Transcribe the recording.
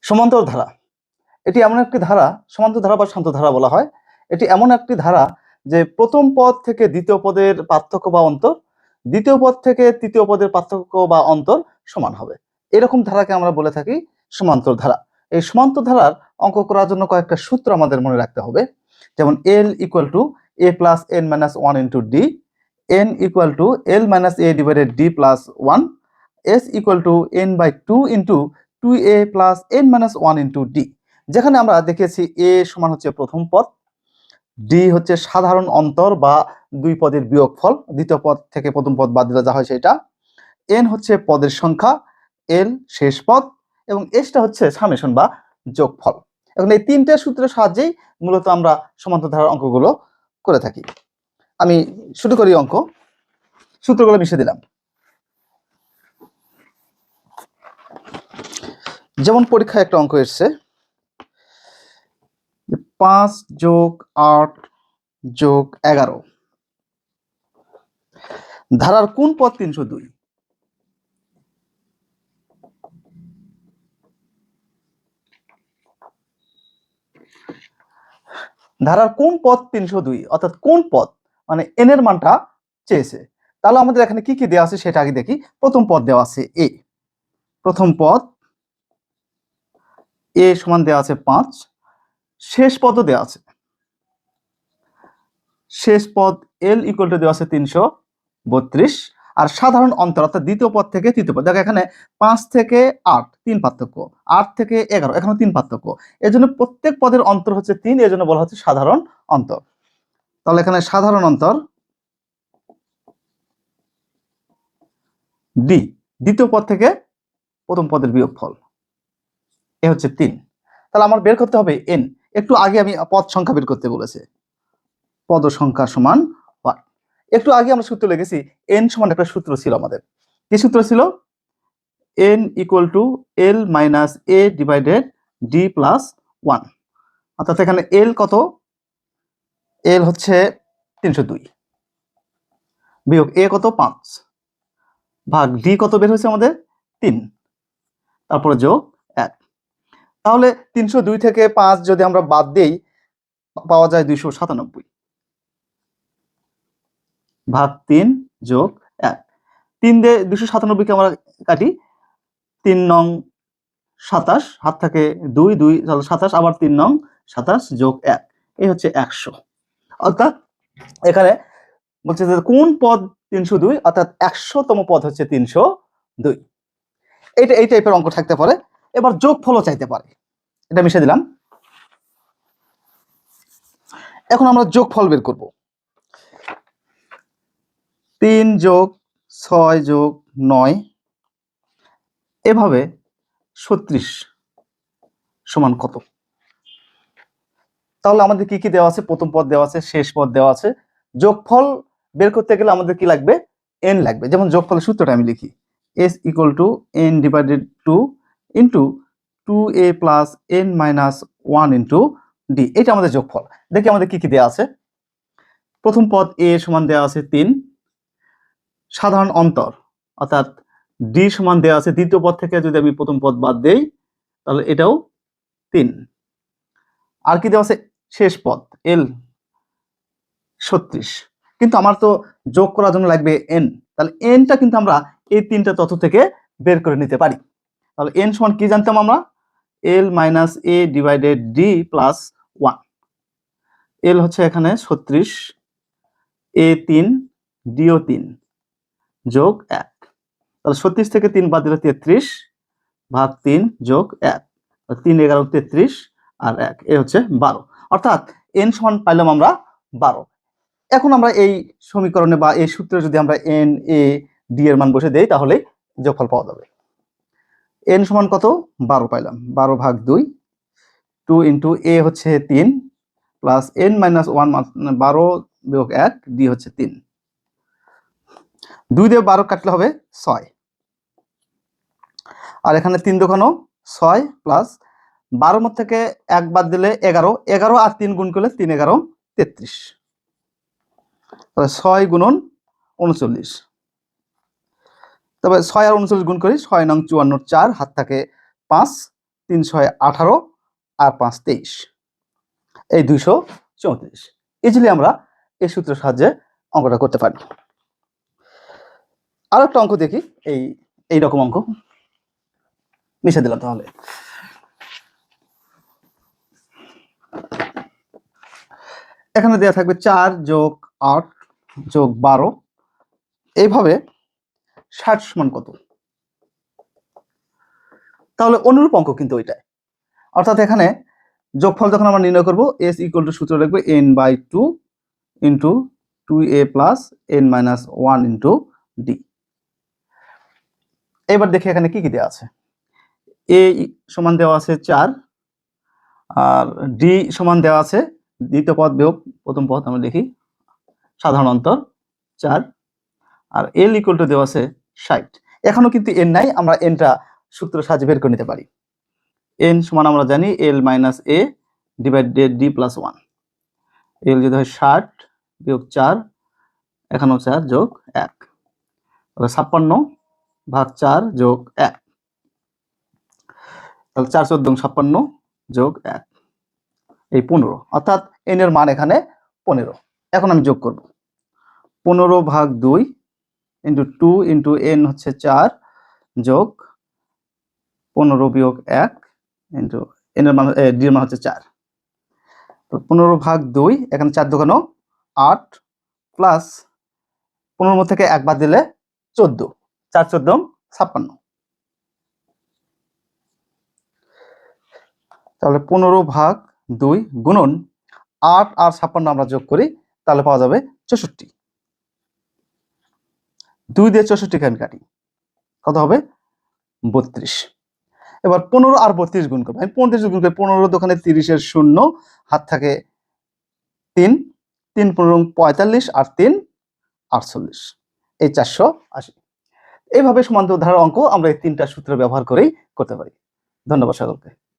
সমান্তর ধারা এটি এমন একটি ধারা, সমান্তর ধারা বা শান্ত ধারা বলা হয়। এটি এমন একটি ধারা যে প্রথম পদ থেকে দ্বিতীয় পদের পার্থক্য বা অন্তর, দ্বিতীয় পদ থেকে তৃতীয় পদের পার্থক্য বা অন্তর সমান হবে। এরকম ধারাকে আমরা বলে থাকি সমান্তর ধারা। এই সমান্তর ধারার অঙ্ক করার জন্য কয়েকটা সূত্র আমাদের মনে রাখতে হবে। যেমন L equal to a plus n minus 1 into D, n equal to l minus a divided d plus 1, s equal to n by 2 into 2a plus n minus 1 into D. যেখানে আমরা দেখেছি a সমান হচ্ছে প্রথম পদ, D হচ্ছে সাধারণ অন্তর বা দুই পদের বিয়োগফল, দ্বিতীয় পদ থেকে প্রথম পদ বাদ দিলে যা হয় সেটা, এন হচ্ছে পদের সংখ্যা, এল শেষ পদ এবং এসটা হচ্ছে সামেশন বা যোগফল। এখন এই তিনটে সূত্রের সাহায্যেই মূলত আমরা সমান্তর ধারার অঙ্কগুলো করে থাকি। আমি শুরু করি অঙ্ক, সূত্রগুলো মিশিয়ে দিলাম। যেমন পরীক্ষায় একটা অঙ্ক এসছে 5 যোগ 8 যোগ 11 ধারার কোন পদ 302? ধারার কোন পদ 302, অর্থাৎ কোন পদ মানে এন এর মানটা চেয়েছে। তাহলে আমাদের এখানে কি কি দেওয়া আছে সেটা আগে দেখি। প্রথম পদ দেওয়া আছে এ, প্রথম পদ এ সমান দেওয়া আছে 5, শেষ পদও দেওয়া আছে, শেষ পদ এল ইকুয়াল টু দেওয়া আছে 332, আর সাধারণ অন্তর অর্থাৎ দ্বিতীয় পদ থেকে তৃতীয় পদ। দেখো এখানে 5 থেকে 8 3 পার্থক্য, 8 থেকে 11 এখানে 3 পার্থক্য, এজন্য প্রত্যেক পদের অন্তর হচ্ছে 3, এজন্য বলা হচ্ছে সাধারণ অন্তর। তাহলে এখানে সাধারণ অন্তর ডি, দ্বিতীয় পদ থেকে প্রথম পদের বিয়োগফল, এ হচ্ছে 3। তাহলে আমার বের করতে হবে এন। একটু আগে আমি পদ সংখ্যা বের করতে বলেছে, পদ সংখ্যা সমান 1। একটু আগে আমরা সূত্র লিখেছি এন সমান একটা সূত্র ছিল আমাদের। কি সূত্র ছিল? N equal to L minus A divided D plus 1। অর্থাৎ এখানে এল কত? এল হচ্ছে 302 বিয়োগ এ কত 5 ভাগ ডি কত বের হয়েছে আমাদের 3, তারপরে যোগ 1। তাহলে 302 থেকে 5 যদি আমরা বাদ দেই পাওয়া যায় 297 ভাগ 3 যোগ 1। 3 দিয়ে 297 কে আমরা কাটি, 3 নং 27, হাত থাকে 2 2 তাহলে 27, আবার 3 নং 27 যোগ 1, এই হচ্ছে 100। অর্থাৎ এখানে বলছে যে কোন পদ 302, অর্থাৎ 100তম পদ হচ্ছে 302। এইটা এই টাইপের অঙ্ক থাকতে পারে। এবার যোগফলও চাইতে পারে, এটা মিশিয়ে দিলাম। এখন আমরা যোগফল বের করব। 3 যোগ 6 যোগ 9 এভাবে 36 সমান কত? তাহলে আমাদের কি কি দেওয়া আছে? প্রথম পদ দেওয়া আছে, শেষ পদ দেওয়া আছে। যোগফল বের করতে গেলে আমাদের কি লাগবে? n লাগবে। যেমন যোগফলের সূত্রটা আমি লিখি, s equal to n divided 2 into 2a plus n minus 1 into D. এটা আমাদের যোগফল। দেখি আমাদের কি কি দেওয়া আছে। প্রথম পদ a সমান দেওয়া আছে 3, সাধারণ অন্তর অর্থাৎ ডি সমান দেওয়া আছে, দ্বিতীয় পদ থেকে যদি আমি প্রথম পদ বাদ দেই তাহলে এটাও 3। আর কি দেওয়া আছে? শেষ পদ এল 36, কিন্তু আমার তো যোগ করার জন্য লাগবে এন। তাহলে এনটা কিন্তু আমরা এই তিনটা তথ্য থেকে বের করে নিতে পারি। তাহলে এন সমান কি জানতাম আমরা? এল মাইনাস এ ডিভাইডেড ডি প্লাস 1। এল হচ্ছে এখানে 36, এ 3, ডিও 3 যোগ 1। তাহলে 36 থেকে 3 বাদ দিলে 33 ভাগ 3 যোগ 1, 3 11 33 আর 1, এ হচ্ছে 12। অর্থাৎ এন সমান পাইলাম আমরা 12। এখন আমরা এই সমীকরণে বা এই সূত্রে যদি আমরা এন এ ডি এর মান বসে দেই তাহলে যোগফল পাওয়া যাবে। এন সমান কত? 12 পাইলাম, 12 ভাগ 2, 2 ইন্টু এ হচ্ছে 3 প্লাস এন মাইনাস 1, 12 বিয়োগ 1, ডি হচ্ছে 3। 2 দিয়ে 12 কাটলে হবে 6, আর এখানে 3 দোকানো 6 প্লাস 12 মধ্যে থেকে 1 বাদ দিলে 11, 11 আর 3 গুণ করলে 3 11 33, তাহলে 6 গুণন 39। তবে 6 আর 39 গুণ করি, 6 নং 54, 4 হাত থাকে 5, 3 6 18 আর 5 23, এই 234। ইজিলি আমরা এই সূত্রের সাহায্যে অঙ্কটা করতে পারি। আর একটা অঙ্ক দেখি, এই রকম অঙ্ক মিশে দিলাম। তাহলে এখানে দেওয়া থাকবে 4 যোগ 8 যোগ 12, এইভাবে 60 সমান কত? তাহলে অনুরূপ অঙ্ক কিন্তু ওইটাই, অর্থাৎ এখানে যোগফল যখন আমরা নির্ণয় করব, s ইকুয়াল টু সূত্র লিখবে n/2 into 2a plus n minus 1 into d। এবার দেখি এখানে কি কি দেওয়া আছে। a সমান দেওয়া আছে 4, আর d সমান দেওয়া আছে দ্বিতীয় পদ বিয়োগ প্রথম পদ, আমরা লিখি সাধারণ অন্তর 4, আর l ইকুয়াল টু দেওয়া আছে 60। এখনো কিন্তু n নাই, আমরা nটা সূত্রের সাহায্যে বের করে নিতে পারি। n সমান আমরা জানি l minus a divided d plus 1। l যদি হয় 60 বিয়োগ 4, এখানেও 4 যোগ 1, তাহলে 56 ভাগ 4 যোগ 1, তাহলে 4 14 56 যোগ 1, এই 15, অর্থাৎ n এর মান এখানে 15। এখন আমি যোগ করব 15 ভাগ 2 ইন্টু 2 ইন্টু n হচ্ছে 4 যোগ 15 বিয়োগ 1 ইন্টু n এর মান d এর মান হচ্ছে 4। তো 15 ভাগ 2, এখানে 4 দোকানো 8 প্লাস 15 থেকে 1 বাদ দিলে 14, 4 14 56। তাহলে 15 ভাগ 2 গুণন 8 আর 56 আমরা যোগ করি, তাহলে পাওয়া যাবে 64। 2 দিয়ে 64 কে আমি কাটি, কত হবে? 32। এবার 15 আর 32 গুণ করবো। আমি 35 গুণ করি, 15 দোকানে 30 এর 0, হাত থাকে 3, 3 15 45 আর 3 48, এই 480। এইভাবে সমান্তরাল ধারার অঙ্ক আমরা এই 3টা সূত্র ব্যবহার করেই করতে পারি। ধন্যবাদ সকলকে।